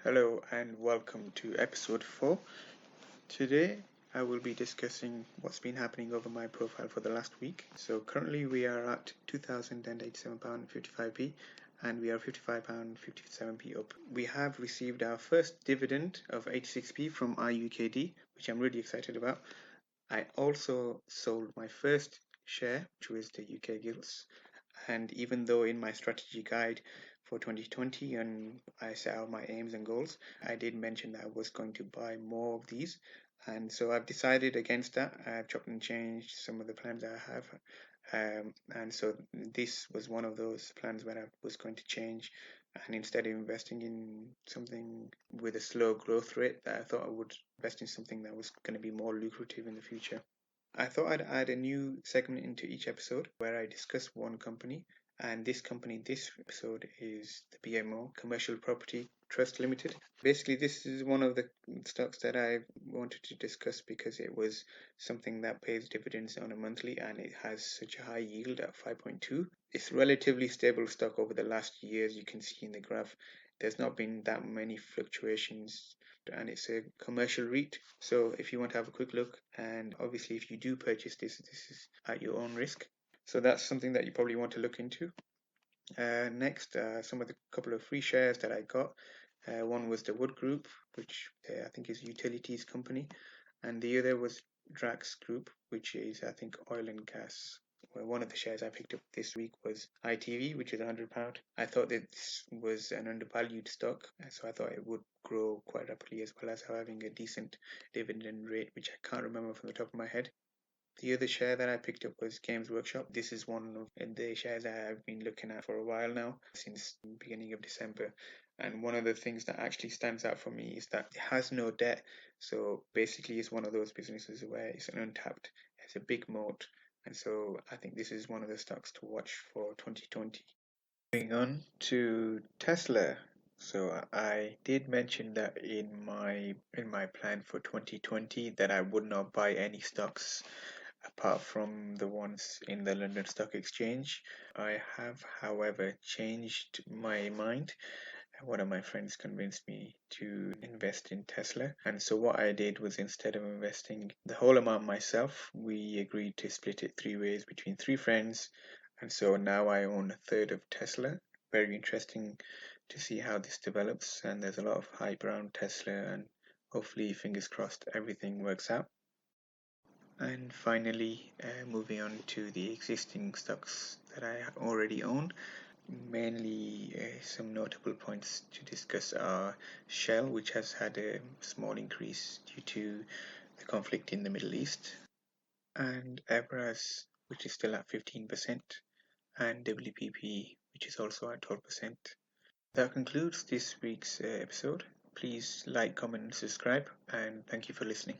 Hello and welcome to episode 4. Today I will be discussing what's been happening over my profile for the last week. So currently we are at £2,087.55p and we are £55.57p up. We have received our first dividend of 86p from IUKD, which I'm really excited about. I also sold my first share, which was the UK Gilts. And even though in my strategy guide for 2020 and I set out my aims and goals, I did mention that I was going to buy more of these. And so I've decided against that. I've chopped and changed some of the plans I have. And so this was one of those plans where I was going to change, and instead of investing in something with a slow growth rate, that I thought I would invest in something that was going to be more lucrative in the future. I thought I'd add a new segment into each episode where I discuss one company, and this company this episode is the BMO Commercial Property Trust Limited. Basically, this is one of the stocks that I wanted to discuss because it was something that pays dividends on a monthly and it has such a high yield at 5.2. It's relatively stable stock over the last years. You can see in the graph there's not been that many fluctuations, and it's a commercial REIT. So if you want to have a quick look, and obviously if you do purchase this is at your own risk. So that's something that you probably want to look into. Next, some of the couple of free shares that I got. One was the Wood Group, which I think is a utilities company, and the other was Drax Group, which is I think oil and gas. Well, one of the shares I picked up this week was ITV, which is £100. I thought this was an undervalued stock, so I thought it would grow quite rapidly as well as having a decent dividend rate, which I can't remember from the top of my head. The other share that I picked up was Games Workshop. This is one of the shares that I've been looking at for a while now, since the beginning of December. And one of the things that actually stands out for me is that it has no debt. So basically, it's one of those businesses where it's an untapped, it's a big moat. And so I think this is one of the stocks to watch for 2020. Moving on to Tesla. So I did mention that in my plan for 2020 that I would not buy any stocks apart from the ones in the London Stock Exchange. I have, however, changed my mind. One of my friends convinced me to invest in Tesla. And so what I did was, instead of investing the whole amount myself, we agreed to split it 3 ways between 3 friends. And so now I own a third of Tesla. Very interesting to see how this develops. And there's a lot of hype around Tesla, and hopefully, fingers crossed, everything works out. And finally, moving on to the existing stocks that I already own. Mainly, some notable points to discuss are Shell, which has had a small increase due to the conflict in the Middle East, and Evraz, which is still at 15%, and WPP, which is also at 12%. That concludes this week's episode. Please like, comment, and subscribe, and thank you for listening.